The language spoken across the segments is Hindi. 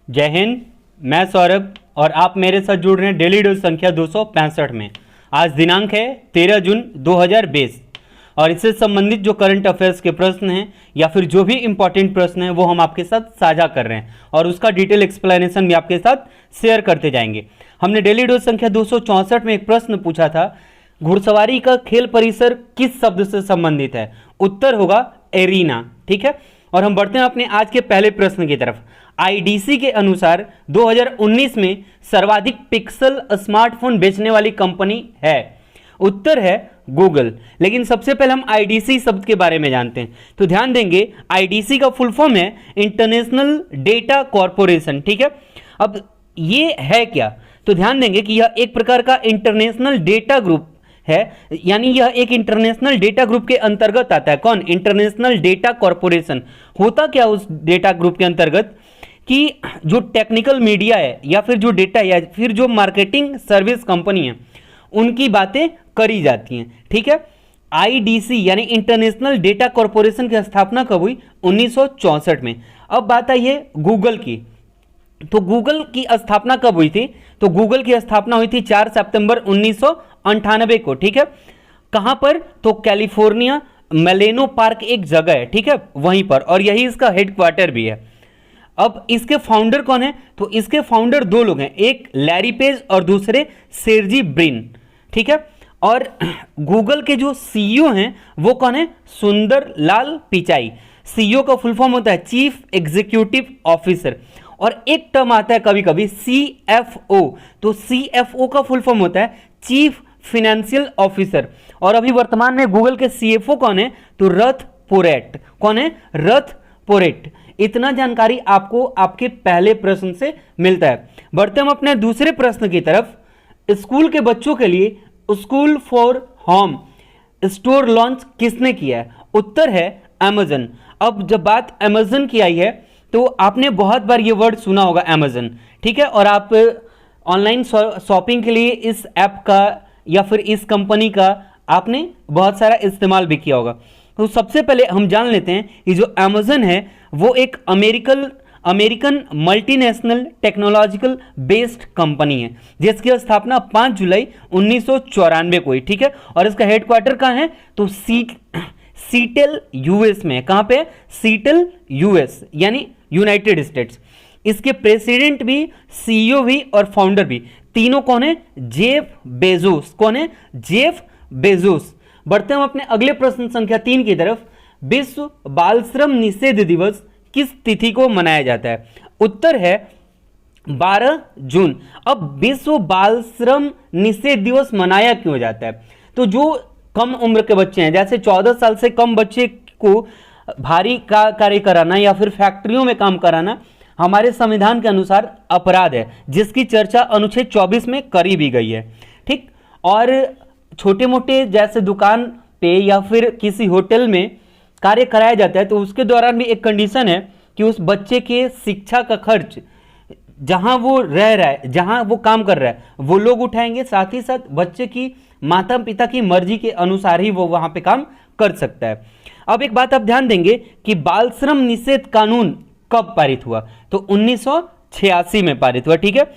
जय हिंद। मैं सौरभ और आप मेरे साथ जुड़ रहे हैं डेली डोज संख्या 265 में। आज दिनांक है 13 जून 2020 और इससे संबंधित जो करंट अफेयर्स के प्रश्न हैं या फिर जो भी इंपॉर्टेंट प्रश्न हैं वो हम आपके साथ साझा कर रहे हैं और उसका डिटेल एक्सप्लेनेशन भी आपके साथ शेयर करते जाएंगे। हमने डेली डोज संख्या 264 में एक प्रश्न पूछा था, घुड़सवारी का खेल परिसर किस शब्द से संबंधित है? उत्तर होगा एरीना। ठीक है, और हम बढ़ते हैं अपने आज के पहले प्रश्न की तरफ। आईडीसी के अनुसार 2019 में सर्वाधिक पिक्सल स्मार्टफोन बेचने वाली कंपनी है। उत्तर है गूगल। लेकिन सबसे पहले हम आईडीसी शब्द के बारे में जानते हैं, तो ध्यान देंगे आईडीसी का फुल फॉर्म है इंटरनेशनल डेटा कॉरपोरेशन। ठीक है, अब ये है क्या? तो ध्यान देंगे कि यह एक प्रकार का इंटरनेशनल डेटा ग्रुप है, यानी यह एक इंटरनेशनल डेटा ग्रुप के अंतर्गत आता है। कौन? International data corporation. होता क्या उस डेटा ग्रुप के अंतर्गत कि जो टेक्निकल मीडिया है या फिर जो डेटा या फिर जो मार्केटिंग सर्विस कंपनी है उनकी बातें करी जाती हैं। ठीक है, आईडीसी यानी इंटरनेशनल डेटा कॉरपोरेशन की स्थापना कब हुई? 1964 में। अब बात आई है गूगल की, तो गूगल की स्थापना कब हुई थी? तो गूगल की स्थापना हुई थी 4 सितंबर 1998 को। ठीक है, कहां पर? तो कैलिफोर्निया मेलेनो पार्क एक जगह है, ठीक है, वहीं पर, और यही इसका हेडक्वार्टर भी है। अब इसके फाउंडर कौन है? तो इसके फाउंडर दो लोग हैं, एक लैरी पेज और दूसरे सेर्जी ब्रिन। ठीक है, और गूगल के जो सीईओ हैं वो कौन है? सुंदर लाल पिचाई। सीईओ का फुल फॉर्म होता है चीफ एग्जीक्यूटिव ऑफिसर, और एक टर्म आता है कभी कभी सीएफओ, तो सीएफओ का फुल फॉर्म होता है चीफ फाइनेंशियल ऑफिसर। और अभी वर्तमान में गूगल के सीएफओ कौन है? तो रथ पोरेट। कौन है? रथ पोरेट। इतना जानकारी आपको आपके पहले प्रश्न से मिलता है। बढ़ते हम अपने दूसरे प्रश्न की तरफ। स्कूल के बच्चों के लिए school for home store launch किसने किया है? उत्तर है अमेजन। अब जब बात अमेजन की आई है तो आपने बहुत बार ये वर्ड सुना होगा अमेजन। ठीक है, और आप ऑनलाइन शॉपिंग के लिए इस ऐप का या फिर इस कंपनी का आपने बहुत सारा इस्तेमाल भी किया होगा। तो सबसे पहले हम जान लेते हैं कि जो अमेजन है वो एक American multinational technological based company है जिसकी स्थापना 5 जुलाई 1994 को हुई। ठीक है, और इसका हेडक्वार्टर कहाँ है? तो सीटल यूएस में। कहाँ पे? सीटल यूएस यानी यूनाइटेड स्टेट्स। इसके प्रेसिडेंट भी, सीईओ भी और फाउंडर भी तीनों कौन है? Jeff Bezos. कौन है? Jeff Bezos. बढ़ते हम अपने अगले प्रश्न संख्या 3 की तरफ। विश्व बाल श्रम निषेध दिवस किस तिथि को मनाया जाता है? उत्तर है 12 जून। अब विश्व बाल श्रम निषेध दिवस मनाया क्यों जाता है? तो जो कम उम्र के बच्चे हैं, जैसे 14 साल से कम बच्चे को भारी कार्य कराना या फिर फैक्ट्रियों में काम कराना हमारे संविधान के अनुसार अपराध है, जिसकी चर्चा अनुच्छेद 24 में करी भी गई है। ठीक, और छोटे मोटे जैसे दुकान पे या फिर किसी होटल में कार्य कराया जाता है तो उसके दौरान भी एक कंडीशन है कि उस बच्चे के शिक्षा का खर्च जहां वो रह रहा है, जहां वो काम कर रहा है, वो लोग उठाएंगे। साथ ही साथ बच्चे की माता पिता की मर्जी के अनुसार ही वो वहां पे काम कर सकता है। अब एक बात आप ध्यान देंगे कि बाल श्रम निषेध कानून कब पारित हुआ? तो 1986 में पारित हुआ। ठीक है,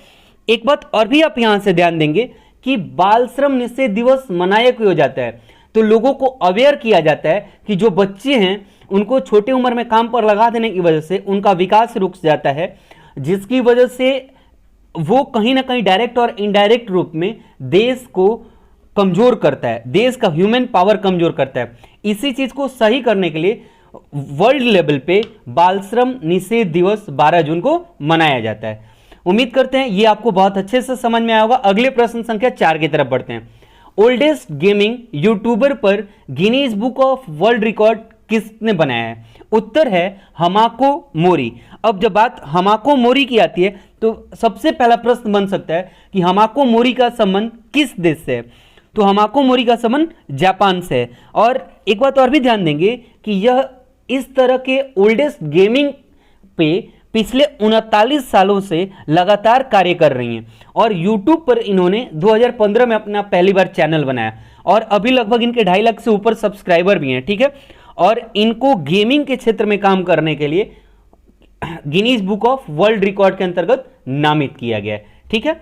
एक बात और भी आप यहां से ध्यान देंगे कि बाल श्रम निषेध दिवस मनाया क्यों जाता है? तो लोगों को अवेयर किया जाता है कि जो बच्चे हैं उनको छोटी उम्र में काम पर लगा देने की वजह से उनका विकास रुक जाता है, जिसकी वजह से वो कहीं ना कहीं डायरेक्ट और इनडायरेक्ट रूप में देश को कमजोर करता है, देश का ह्यूमन पावर कमजोर करता है। इसी चीज को सही करने के लिए वर्ल्ड लेवल पे बाल श्रम निषेध दिवस 12 जून को मनाया जाता है। उम्मीद करते हैं ये आपको बहुत अच्छे से समझ में आया होगा। अगले प्रश्न संख्या 4 की तरफ बढ़ते हैं। ओल्डेस्ट गेमिंग यूट्यूबर पर Guinness book of world record किसने बनाया है? उत्तर है हमाको मोरी। अब जब बात हमाको मोरी की आती है तो सबसे पहला प्रश्न बन सकता है कि हमाको मोरी का संबंध किस देश से है? तो हमाको मोरी का संबंध जापान से है। और एक बात और भी ध्यान देंगे कि यह इस तरह के ओल्डेस्ट गेमिंग पे पिछले 39 सालों से लगातार कार्य कर रही हैं और YouTube पर इन्होंने 2015 में अपना पहली बार चैनल बनाया और अभी लगभग इनके 2.5 लाख से ऊपर सब्सक्राइबर भी हैं। ठीक है, और इनको गेमिंग के क्षेत्र में काम करने के लिए Guinness book of world record के अंतर्गत नामित किया गया है। ठीक है,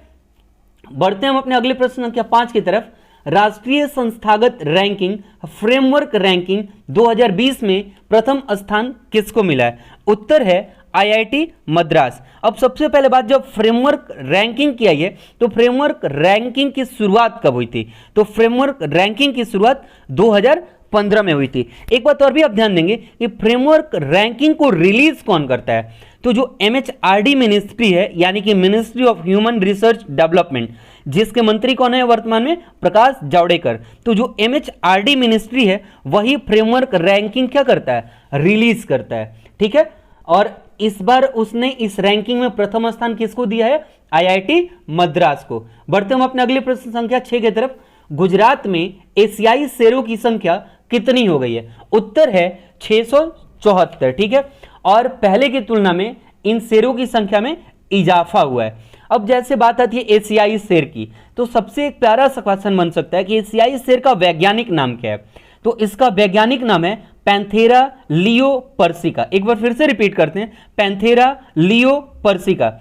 बढ़ते हैं हम अपने अगले प्रश्न संख्या 5 की तरफ। राष्ट्रीय संस्थागत रैंकिंग फ्रेमवर्क रैंकिंग 2020 में प्रथम स्थान किसको मिला है? उत्तर है आईआईटी मद्रास। अब सबसे पहले बात, जब फ्रेमवर्क रैंकिंग की आई है तो फ्रेमवर्क रैंकिंग की शुरुआत कब हुई थी? तो फ्रेमवर्क रैंकिंग की शुरुआत 2015 में हुई थी। एक बात और भी आप ध्यान देंगे कि फ्रेमवर्क रैंकिंग को रिलीज कौन करता है? तो जो एमएचआरडी मिनिस्ट्री है, यानी कि ministry of human research development, जिसके मंत्री कौन है वर्तमान में? प्रकाश जावड़ेकर। तो जो एमएचआरडी मिनिस्ट्री है वही फ्रेमवर्क रैंकिंग क्या करता है? रिलीज करता है। ठीक है, और इस बार उसने इस रैंकिंग में प्रथम स्थान किसको दिया है? आईआईटी मद्रास को। बढ़ते हम अपने अगले प्रश्न संख्या 6 की तरफ। गुजरात में एशियाई शेरों की संख्या कितनी हो गई है? उत्तर है 674। ठीक है, और पहले की तुलना में इन शेरों की संख्या में इजाफा हुआ है। अब जैसे बात आती है एशियाई शेर की, तो सबसे एक प्यारा सा क्वेश्चन बन सकता है कि एशियाई शेर का वैज्ञानिक नाम क्या है? तो इसका वैज्ञानिक नाम है पैंथेरा लियो पर्सिका। एक बार फिर से रिपीट करते हैं, पैंथेरा लियो पर्सिका।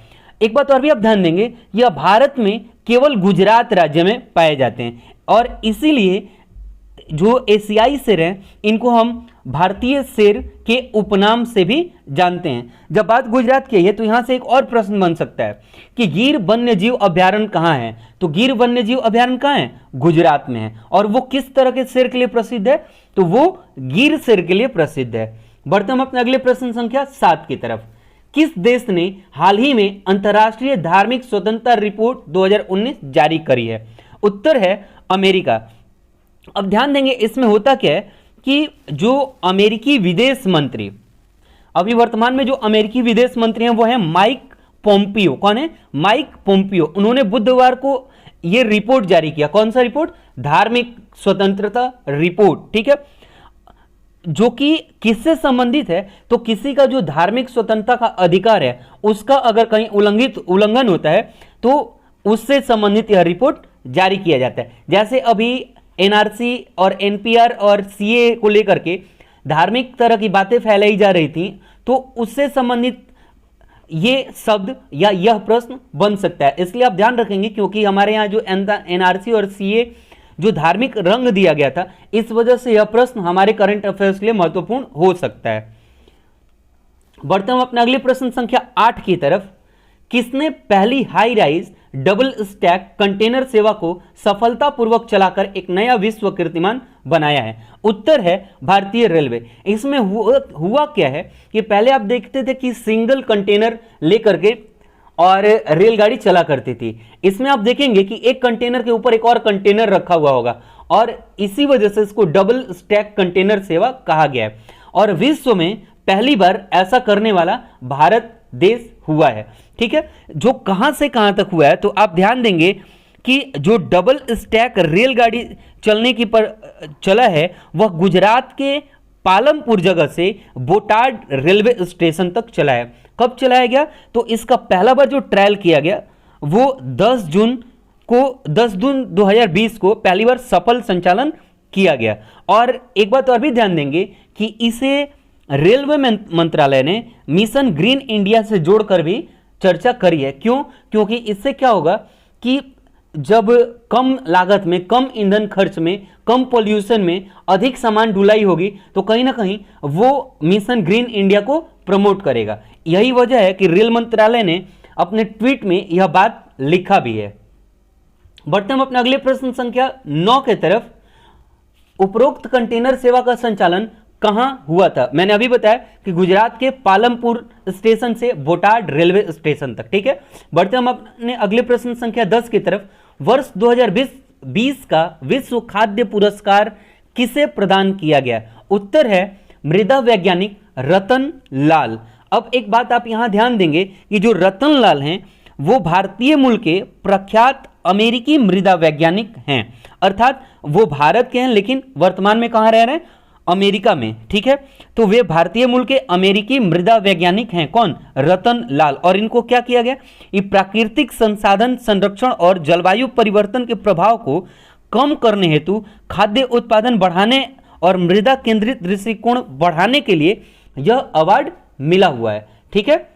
एक बात और भी आप ध्यान देंगे, यह भारत में केवल गुजरात राज्य में पाए जाते हैं, और इसीलिए जो एशियाई शेर हैं इनको हम भारतीय शेर के उपनाम से भी जानते हैं। जब बात गुजरात की है तो यहां से एक और प्रश्न बन सकता है कि गिर वन्यजीव अभ्यारण्य कहां है? तो गिर वन्यजीव अभ्यारण्य कहां है? गुजरात में है। और वो किस तरह के शेर के लिए प्रसिद्ध है? तो वो गिर शेर के लिए प्रसिद्ध है। बढ़ते हम अपने अगले प्रश्न संख्या 7 की तरफ। किस देश ने हाल ही में अंतर्राष्ट्रीय धार्मिक स्वतंत्रता रिपोर्ट 2019 जारी करी है? उत्तर है अमेरिका। अब ध्यान देंगे इसमें होता क्या है कि जो अमेरिकी विदेश मंत्री, अभी वर्तमान में जो अमेरिकी विदेश मंत्री हैं वो है माइक पोम्पियो। कौन है? Mike Pompeo. उन्होंने बुधवार को ये रिपोर्ट जारी किया। कौन सा रिपोर्ट? धार्मिक स्वतंत्रता रिपोर्ट। ठीक है, जो कि किससे संबंधित है? तो किसी का जो धार्मिक स्वतंत्रता का अधिकार है उसका अगर कहीं उल्लंघन होता है तो उससे संबंधित यह रिपोर्ट जारी किया जाता है। जैसे अभी एनआरसी और एनपीआर और सीए को लेकर के धार्मिक तरह की बातें फैलाई जा रही थी, तो उससे संबंधित ये शब्द या यह प्रश्न बन सकता है। इसलिए आप ध्यान रखेंगे, क्योंकि हमारे यहाँ जो एनआरसी और सीए जो धार्मिक रंग दिया गया था, इस वजह से यह प्रश्न हमारे करंट अफेयर्स के लिए महत्वपूर्ण हो सकता है। बढ़ते हम अपने अगले प्रश्न संख्या 8 की तरफ। किसने पहली high rise double stack container सेवा को सफलतापूर्वक चलाकर एक नया विश्व कीर्तिमान बनाया है? उत्तर है भारतीय रेलवे। इसमें हुआ क्या है कि पहले आप देखते थे कि सिंगल कंटेनर लेकर के और रेलगाड़ी चला करती थी। इसमें आप देखेंगे कि एक कंटेनर के ऊपर एक और कंटेनर रखा हुआ होगा, और इसी वजह से इसको डबल स्टैक कंटेनर सेवा कहा गया है। और विश्व में पहली बार ऐसा करने वाला भारत देश हुआ है। ठीक है, जो कहां से कहां तक हुआ है तो आप ध्यान देंगे कि जो डबल स्टैक रेलगाड़ी चलने की पर चला है वह गुजरात के पालमपुर जगह से बोटाड रेलवे स्टेशन तक चला है। कब चलाया गया? तो इसका पहला बार जो ट्रायल किया गया वो 10 जून 2020 को पहली बार सफल संचालन किया गया। और एक बात और भी ध्यान देंगे कि इसे रेलवे मंत्रालय ने मिशन ग्रीन इंडिया से जोड़कर भी चर्चा करी है। क्यों? क्योंकि इससे क्या होगा कि जब कम लागत में, कम ईंधन खर्च में, कम पॉल्यूशन में अधिक सामान ढुलाई होगी तो कहीं ना कहीं वो मिशन ग्रीन इंडिया को प्रमोट करेगा। यही वजह है कि रेल मंत्रालय ने अपने ट्वीट में यह बात लिखा भी है। बढ़ते हम अपने अगले प्रश्न संख्या 9 के तरफ। उपरोक्त कंटेनर सेवा का संचालन कहां हुआ था? मैंने अभी बताया कि गुजरात के पालमपुर स्टेशन से बोटाड रेलवे स्टेशन तक। ठीक है, बढ़ते हम अपने अगले प्रश्न संख्या 10 की तरफ। वर्ष 2020 का विश्व खाद्य पुरस्कार किसे प्रदान किया गया? उत्तर है मृदा वैज्ञानिक रतन लाल। अब एक बात आप यहां ध्यान देंगे कि जो रतन लाल हैं वो भारतीय मूल के प्रख्यात अमेरिकी मृदा वैज्ञानिक हैं, अर्थात वो भारत के हैं लेकिन वर्तमान में कहां रह रहे हैं? अमेरिका में। ठीक है, तो वे भारतीय मूल के अमेरिकी मृदा वैज्ञानिक हैं। कौन? रतन लाल। और इनको क्या किया गया? ये प्राकृतिक संसाधन संरक्षण और जलवायु परिवर्तन के प्रभाव को कम करने हेतु खाद्य उत्पादन बढ़ाने और मृदा केंद्रित दृष्टिकोण बढ़ाने के लिए यह अवार्ड मिला हुआ है। ठीक है।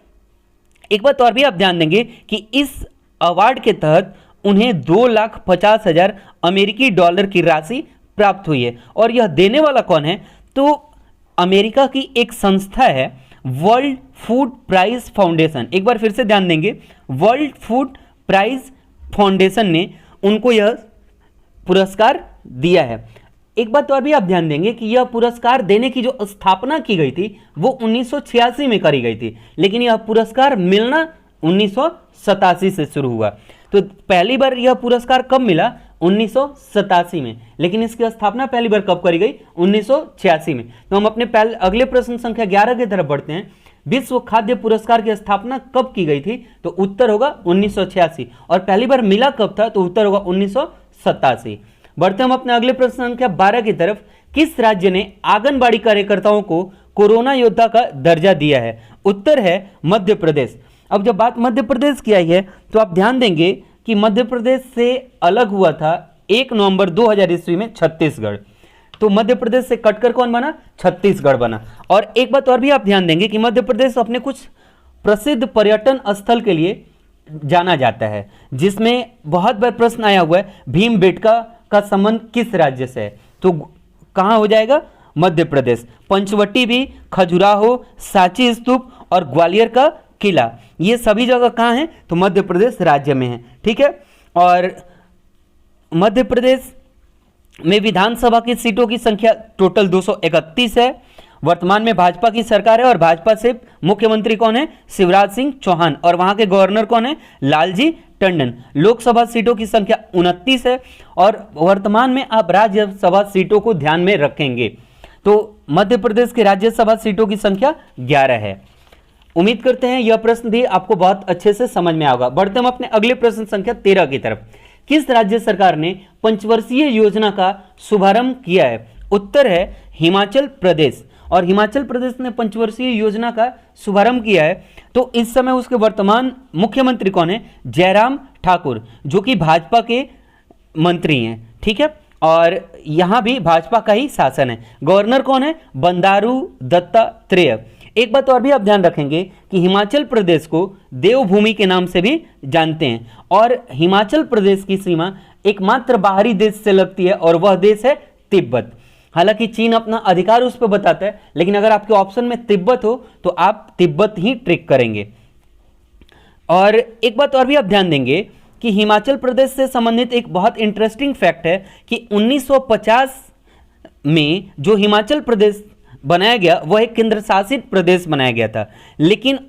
एक बात और भी आप ध्यान देंगे कि इस अवार्ड के तहत उन्हें 2,50,000 अमेरिकी डॉलर की राशि प्राप्त हुई है। और यह देने वाला कौन है? तो अमेरिका की एक संस्था है, वर्ल्ड फूड प्राइज फाउंडेशन। एक बार फिर से ध्यान देंगे, वर्ल्ड फूड प्राइज फाउंडेशन ने उनको यह पुरस्कार दिया है। एक बात और भी आप ध्यान देंगे कि यह पुरस्कार देने की जो स्थापना की गई थी वो 1986 में करी गई थी, लेकिन यह पुरस्कार मिलना 1987 से शुरू हुआ। तो पहली बार यह पुरस्कार कब मिला? 1987 में, लेकिन इसकी स्थापना पहली बार कब करी गई? 1986 में। तो हम अपने अगले प्रश्न संख्या 11 की तरफ बढ़ते हैं। विश्व खाद्य पुरस्कार की स्थापना कब की गई थी? तो उत्तर होगा 1986। और पहली बार मिला कब था? तो उत्तर होगा 1987। बढ़ते हम अपने अगले प्रश्न संख्या 12 की तरफ। किस राज्य ने आंगनबाड़ी कार्यकर्ताओं को कोरोना योद्धा का दर्जा दिया है? उत्तर है मध्य प्रदेश। अब जब बात मध्य प्रदेश की आई है तो आप ध्यान देंगे कि मध्य प्रदेश से अलग हुआ था 1 नवंबर 2000 ईस्वी में छत्तीसगढ़। तो मध्य प्रदेश से कटकर कौन बना? छत्तीसगढ़ बना। और एक बात और भी आप ध्यान देंगे कि मध्य प्रदेश अपने कुछ प्रसिद्ध पर्यटन स्थल के लिए जाना जाता है, जिसमें बहुत बार प्रश्न आया हुआ है भीमबेटका का संबंध किस राज्य से है? तो कहां हो जाएगा? मध्य प्रदेश। पंचवटी भी, खजुराहो, सांची स्तूप और ग्वालियर का किला, ये सभी जगह कहां हैं? तो मध्य प्रदेश राज्य में है। ठीक है। और मध्य प्रदेश में विधानसभा की सीटों की संख्या टोटल 231 है। वर्तमान में भाजपा की सरकार है और भाजपा से मुख्यमंत्री कौन है? शिवराज सिंह चौहान। और वहां के गवर्नर कौन है? लालजी टंडन। लोकसभा सीटों की संख्या 29 है और वर्तमान में आप राज्यसभा सीटों को ध्यान में रखेंगे तो मध्य प्रदेश की राज्यसभा सीटों की संख्या 11 है। उम्मीद करते हैं यह प्रश्न भी आपको बहुत अच्छे से समझ में आएगा। बढ़ते हम अपने अगले प्रश्न संख्या 13 की तरफ। किस राज्य सरकार ने पंचवर्षीय योजना का शुभारंभ किया है? उत्तर है हिमाचल प्रदेश। और हिमाचल प्रदेश ने पंचवर्षीय योजना का शुभारंभ किया है। तो इस समय उसके वर्तमान मुख्यमंत्री कौन है? जयराम ठाकुर, जो कि भाजपा के मंत्री हैं। ठीक है। और यहां भी भाजपा का ही शासन है। गवर्नर कौन है? बंडारू दत्तात्रेय। एक बात और भी आप ध्यान रखेंगे कि हिमाचल प्रदेश को देवभूमि के नाम से भी जानते हैं और हिमाचल प्रदेश की सीमा एकमात्र बाहरी देश से लगती है और वह देश है तिब्बत। हालांकि चीन अपना अधिकार उस पर बताता है, लेकिन अगर आपके ऑप्शन में तिब्बत हो तो आप तिब्बत ही ट्रिक करेंगे। और एक बात और भी आप ध्यान देंगे कि हिमाचल प्रदेश से संबंधित एक बहुत इंटरेस्टिंग फैक्ट है कि 1950 में जो हिमाचल प्रदेश बनाया गया वह एक केंद्र शासित प्रदेश बनाया गया था, लेकिन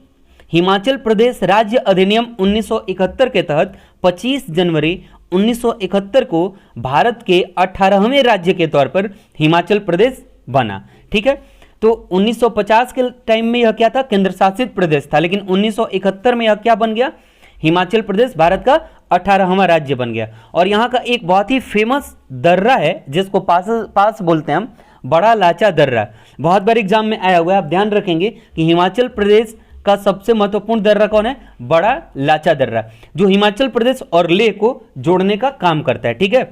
हिमाचल प्रदेश राज्य अधिनियम 1971 के तहत 25 जनवरी 1971 को भारत के 18वें राज्य के तौर पर हिमाचल प्रदेश बना। ठीक है। तो 1950 के टाइम में यह क्या था? केंद्र शासित प्रदेश था, लेकिन 1971 में यह क्या बन गया? हिमाचल प्रदेश भारत का 18वां राज्य बन गया। और यहाँ का एक बहुत ही फेमस दर्रा है जिसको पास बोलते हैं हम, बड़ा लाचा दर्रा। बहुत बार एग्जाम में आया हुआ है, आप ध्यान रखेंगे कि हिमाचल प्रदेश का सबसे महत्वपूर्ण दर्रा कौन है? बड़ा लाचा दर्रा, जो हिमाचल प्रदेश और लेह को जोड़ने का काम करता है। ठीक है।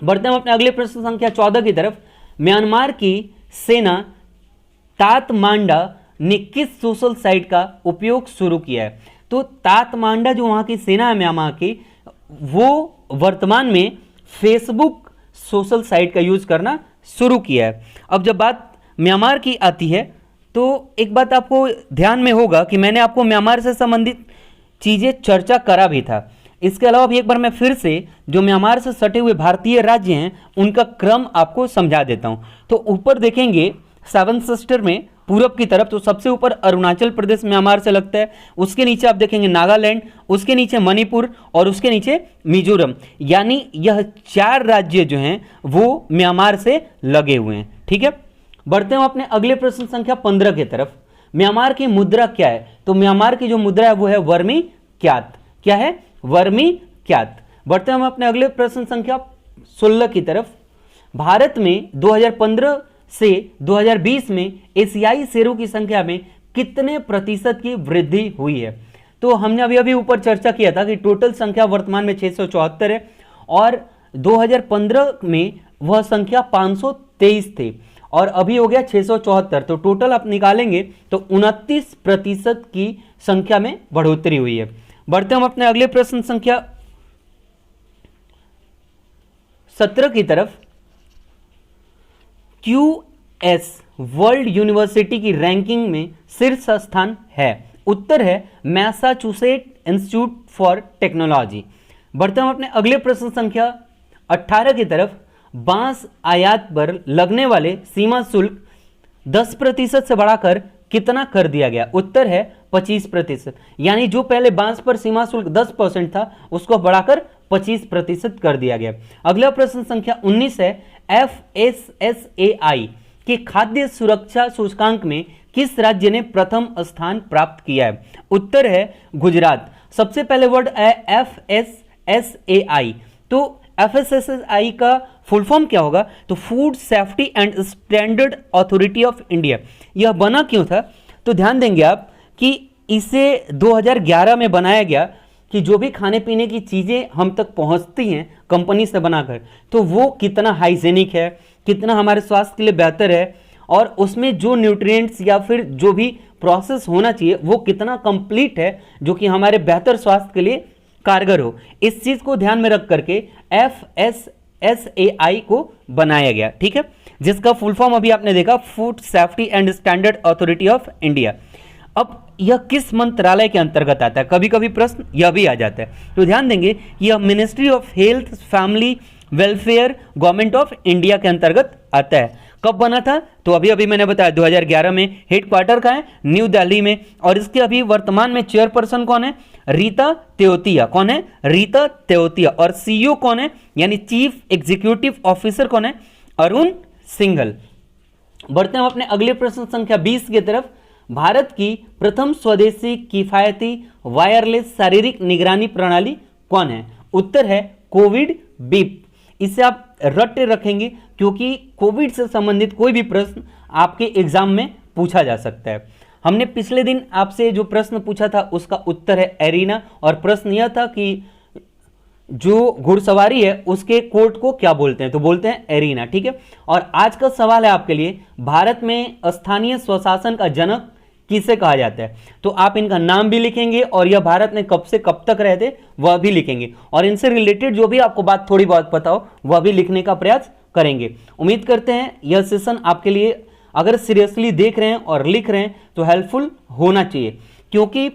बढ़ते हैं अपने अगले प्रश्न संख्या 14 की तरफ। म्यांमार की सेना तातमांडा ने किस सोशल साइट का उपयोग शुरू किया है? तो तातमांडा जो वहां की सेना है म्यांमार की, वो वर्तमान में फेसबुक सोशल साइट का यूज करना शुरू किया है। अब जब बात म्यांमार की आती है तो एक बात आपको ध्यान में होगा कि मैंने आपको म्यांमार से संबंधित चीजें चर्चा करा भी था। इसके अलावा भी एक बार मैं फिर से जो म्यांमार से सटे हुए भारतीय राज्य हैं उनका क्रम आपको समझा देता हूं। तो ऊपर देखेंगे 7 सिस्टर में पूरब की तरफ, तो सबसे ऊपर अरुणाचल प्रदेश म्यांमार से लगता है। उसके नीचे आप देखेंगे नागालैंड, उसके नीचे मणिपुर और उसके नीचे मिजोरम। यानी यह 4 राज्य जो हैं वो म्यांमार से लगे हुए हैं। ठीक है। बढ़ते हैं अपने अगले प्रश्न संख्या 15 की तरफ। म्यांमार की मुद्रा क्या है? तो म्यांमार की जो मुद्रा है वो है वर्मी क्यात। क्या है? वर्मी क्यात। बढ़ते हैं हम अपने अगले प्रश्न संख्या 16 की तरफ। भारत में 2015 से 2020 में एशियाई शेरों की संख्या में कितने प्रतिशत की वृद्धि हुई है? तो हमने अभी ऊपर चर्चा किया था कि टोटल संख्या वर्तमान में 674 है और 2015 में वह संख्या 523 थे और अभी हो गया 674, तो टोटल आप निकालेंगे तो 29% की संख्या में बढ़ोतरी हुई है। बढ़ते हम अपने अगले प्रश्न संख्या 17 की तरफ। QS वर्ल्ड यूनिवर्सिटी की रैंकिंग में शीर्ष स्थान है, उत्तर है मैसाचुसेट इंस्टीट्यूट फॉर टेक्नोलॉजी। बढ़ते हम अपने अगले प्रश्न संख्या 18 की तरफ। बांस आयात पर लगने वाले सीमा शुल्क 10% से बढ़ाकर कितना कर दिया गया, उत्तर है 25%। यानी जो पहले बांस पर सीमा शुल्क 10% था उसको बढ़ाकर 25% कर दिया गया। अगला प्रश्न संख्या 19 है, FSSAI के खाद्य सुरक्षा सूचकांक में किस राज्य ने प्रथम स्थान प्राप्त किया है, उत्तर है गुजरात। सबसे पहले वर्ड है FSSAI, तो FSSAI का फुल फॉर्म क्या होगा, तो food safety and standard authority of India. यह बना क्यों था, तो ध्यान देंगे आप कि इसे 2011 में बनाया गया कि जो भी खाने पीने की चीज़ें हम तक पहुंचती हैं कंपनी से बनाकर, तो वो कितना हाइजेनिक है, कितना हमारे स्वास्थ्य के लिए बेहतर है, और उसमें जो न्यूट्रिएंट्स या फिर जो भी प्रोसेस होना चाहिए वो कितना कंप्लीट है, जो कि हमारे बेहतर स्वास्थ्य के लिए कारगर हो। इस चीज़ को ध्यान में रख करके FSSAI को बनाया गया, ठीक है, जिसका फुल फॉर्म अभी आपने देखा, food safety and standard authority of India. अब यह किस मंत्रालय के अंतर्गत आता है, कभी कभी प्रश्न यह भी आ जाता है, तो ध्यान देंगे यह ministry of health family welfare government of India के अंतर्गत आता है। कब बना था, तो अभी अभी मैंने बताया 2011 में। हेडक्वार्टर का है न्यू दिल्ली में, और इसके अभी वर्तमान में चेयरपर्सन कौन है, रीता तेवतिया। कौन है, रीता तेवतिया। और सीईओ कौन है, यानी चीफ एग्जीक्यूटिव ऑफिसर कौन है, अरुण सिंघल। बढ़ते हैं अपने अगले प्रश्न संख्या 20 की तरफ। भारत की प्रथम स्वदेशी किफायती वायरलेस शारीरिक निगरानी प्रणाली कौन है, उत्तर है कोविड बीप। इसे आप रट रखेंगे क्योंकि कोविड से संबंधित कोई भी प्रश्न आपके एग्जाम में पूछा जा सकता है। हमने पिछले दिन आपसे जो प्रश्न पूछा था उसका उत्तर है एरिना, और प्रश्न यह था कि जो घुड़सवारी है उसके कोर्ट को क्या बोलते हैं, तो बोलते हैं एरिना, ठीक है। और आज का सवाल है आपके लिए, भारत में स्थानीय स्वशासन का जनक किसे कहा जाता है, तो आप इनका नाम भी लिखेंगे और यह भारत में कब से कब तक रहे थे वह भी लिखेंगे, और इनसे रिलेटेड जो भी आपको बात थोड़ी बहुत पता हो वह भी लिखने का प्रयास करेंगे। उम्मीद करते हैं यह सेशन आपके लिए, अगर सीरियसली देख रहे हैं और लिख रहे हैं तो हेल्पफुल होना चाहिए, क्योंकि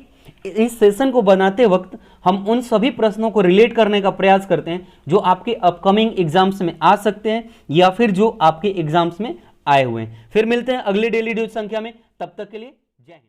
इस सेशन को बनाते वक्त हम उन सभी प्रश्नों को रिलेट करने का प्रयास करते हैं जो आपके अपकमिंग एग्जाम्स में आ सकते हैं या फिर जो आपके एग्जाम्स में आए हुए हैं। फिर मिलते हैं अगले डेली ड्यूज संख्या में, तब तक के लिए जय हिंद।